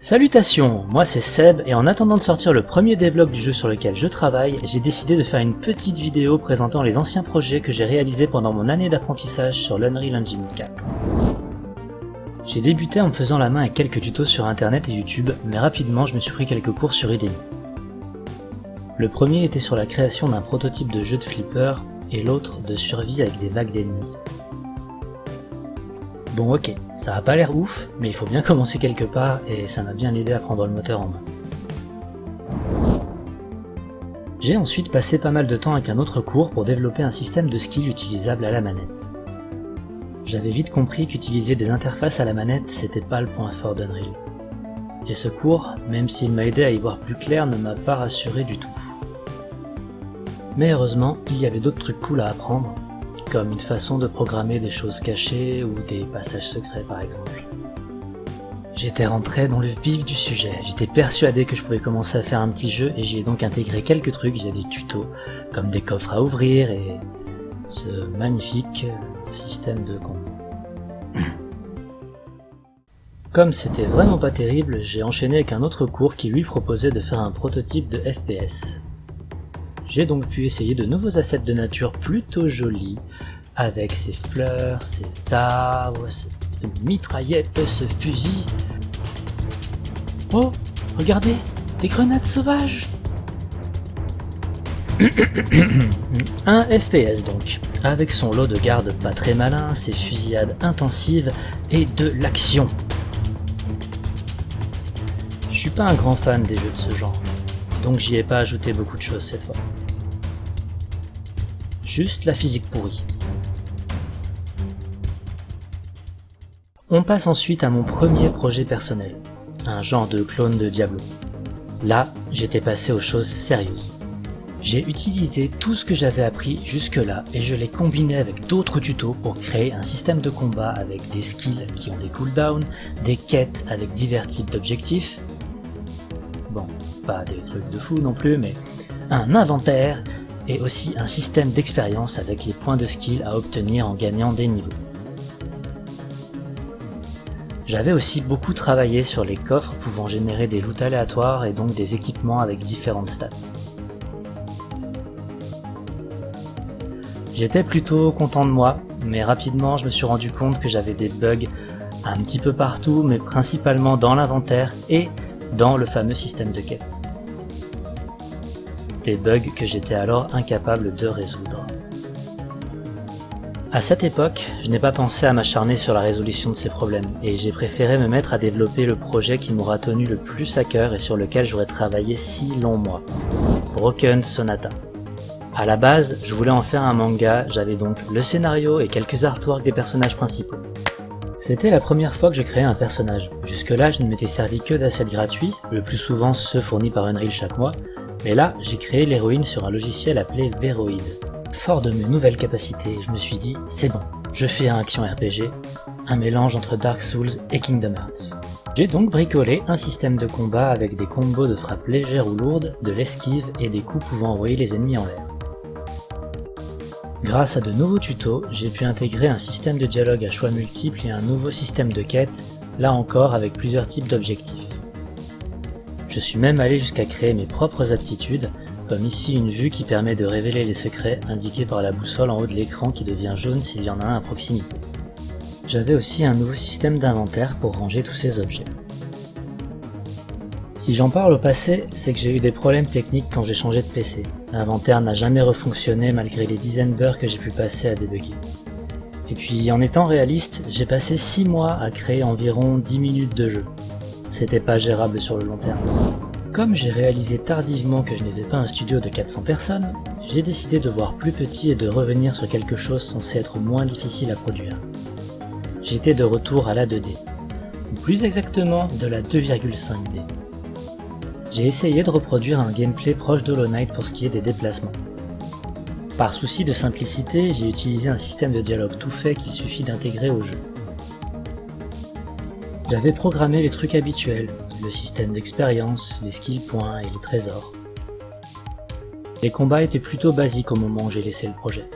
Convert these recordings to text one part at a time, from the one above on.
Salutations, moi c'est Seb et en attendant de sortir le premier devlog du jeu sur lequel je travaille, j'ai décidé de faire une petite vidéo présentant les anciens projets que j'ai réalisés pendant mon année d'apprentissage sur l'Unreal Engine 4. J'ai débuté en me faisant la main avec quelques tutos sur internet et YouTube, mais rapidement je me suis pris quelques cours sur Udemy. Le premier était sur la création d'un prototype de jeu de flipper et l'autre de survie avec des vagues d'ennemis. Bon ok, ça a pas l'air ouf, mais il faut bien commencer quelque part et ça m'a bien aidé à prendre le moteur en main. J'ai ensuite passé pas mal de temps avec un autre cours pour développer un système de skill utilisable à la manette. J'avais vite compris qu'utiliser des interfaces à la manette c'était pas le point fort d'Unreal. Et ce cours, même s'il m'a aidé à y voir plus clair, ne m'a pas rassuré du tout. Mais heureusement, il y avait d'autres trucs cool à apprendre, comme une façon de programmer des choses cachées ou des passages secrets par exemple. J'étais rentré dans le vif du sujet, j'étais persuadé que je pouvais commencer à faire un petit jeu et j'y ai donc intégré quelques trucs via des tutos, comme des coffres à ouvrir et ce magnifique système de combo. Comme c'était vraiment pas terrible, j'ai enchaîné avec un autre cours qui lui proposait de faire un prototype de FPS. J'ai donc pu essayer de nouveaux assets de nature plutôt jolis, avec ces fleurs, ces arbres, cette mitraillette, ce fusil. Oh, regardez, des grenades sauvages. Un FPS donc, avec son lot de gardes pas très malins, ses fusillades intensives et de l'action. Je suis pas un grand fan des jeux de ce genre, donc j'y ai pas ajouté beaucoup de choses cette fois. Juste la physique pourrie. On passe ensuite à mon premier projet personnel, un genre de clone de Diablo. Là, j'étais passé aux choses sérieuses. J'ai utilisé tout ce que j'avais appris jusque-là et je l'ai combiné avec d'autres tutos pour créer un système de combat avec des skills qui ont des cooldowns, des quêtes avec divers types d'objectifs. Bon, pas des trucs de fou non plus, mais un inventaire et aussi un système d'expérience avec les points de skill à obtenir en gagnant des niveaux. J'avais aussi beaucoup travaillé sur les coffres pouvant générer des loots aléatoires et donc des équipements avec différentes stats. J'étais plutôt content de moi, mais rapidement je me suis rendu compte que j'avais des bugs un petit peu partout, mais principalement dans l'inventaire et dans le fameux système de quête. Des bugs que j'étais alors incapable de résoudre. À cette époque, je n'ai pas pensé à m'acharner sur la résolution de ces problèmes, et j'ai préféré me mettre à développer le projet qui m'aura tenu le plus à cœur et sur lequel j'aurais travaillé 6 longs mois. Broken Sonata. À la base, je voulais en faire un manga, j'avais donc le scénario et quelques artworks des personnages principaux. C'était la première fois que je créais un personnage. Jusque-là, je ne m'étais servi que d'assets gratuits, le plus souvent ceux fournis par Unreal chaque mois, mais là, j'ai créé l'héroïne sur un logiciel appelé Veroid. Fort de mes nouvelles capacités, je me suis dit, c'est bon, je fais un action RPG, un mélange entre Dark Souls et Kingdom Hearts. J'ai donc bricolé un système de combat avec des combos de frappes légères ou lourdes, de l'esquive et des coups pouvant envoyer les ennemis en l'air. Grâce à de nouveaux tutos, j'ai pu intégrer un système de dialogue à choix multiples et un nouveau système de quête, là encore avec plusieurs types d'objectifs. Je suis même allé jusqu'à créer mes propres aptitudes, comme ici une vue qui permet de révéler les secrets indiqués par la boussole en haut de l'écran qui devient jaune s'il y en a un à proximité. J'avais aussi un nouveau système d'inventaire pour ranger tous ces objets. Si j'en parle au passé, c'est que j'ai eu des problèmes techniques quand j'ai changé de PC. L'inventaire n'a jamais refonctionné malgré les dizaines d'heures que j'ai pu passer à débugger. Et puis en étant réaliste, j'ai passé 6 mois à créer environ 10 minutes de jeu. C'était pas gérable sur le long terme. Comme j'ai réalisé tardivement que je n'étais pas un studio de 400 personnes, j'ai décidé de voir plus petit et de revenir sur quelque chose censé être moins difficile à produire. J'étais de retour à la 2D, ou plus exactement de la 2,5D. J'ai essayé de reproduire un gameplay proche d'Hollow Knight pour ce qui est des déplacements. Par souci de simplicité, j'ai utilisé un système de dialogue tout fait qu'il suffit d'intégrer au jeu. J'avais programmé les trucs habituels, le système d'expérience, les skill points et les trésors. Les combats étaient plutôt basiques au moment où j'ai laissé le projet.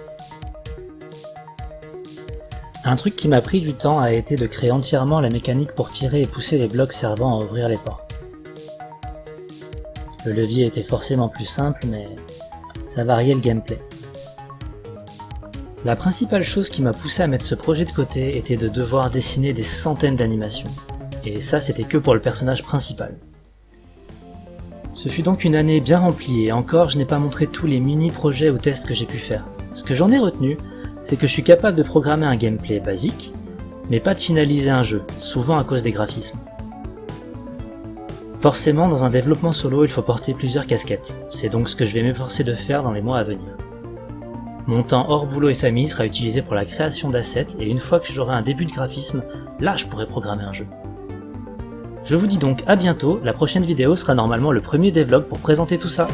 Un truc qui m'a pris du temps a été de créer entièrement la mécanique pour tirer et pousser les blocs servant à ouvrir les portes. Le levier était forcément plus simple, mais ça variait le gameplay. La principale chose qui m'a poussé à mettre ce projet de côté était de devoir dessiner des centaines d'animations. Et ça, c'était que pour le personnage principal. Ce fut donc une année bien remplie et encore, je n'ai pas montré tous les mini-projets ou tests que j'ai pu faire. Ce que j'en ai retenu, c'est que je suis capable de programmer un gameplay basique, mais pas de finaliser un jeu, souvent à cause des graphismes. Forcément, dans un développement solo, il faut porter plusieurs casquettes. C'est donc ce que je vais m'efforcer de faire dans les mois à venir. Mon temps hors boulot et famille sera utilisé pour la création d'assets, et une fois que j'aurai un début de graphisme, là je pourrai programmer un jeu. Je vous dis donc à bientôt, la prochaine vidéo sera normalement le premier devlog pour présenter tout ça.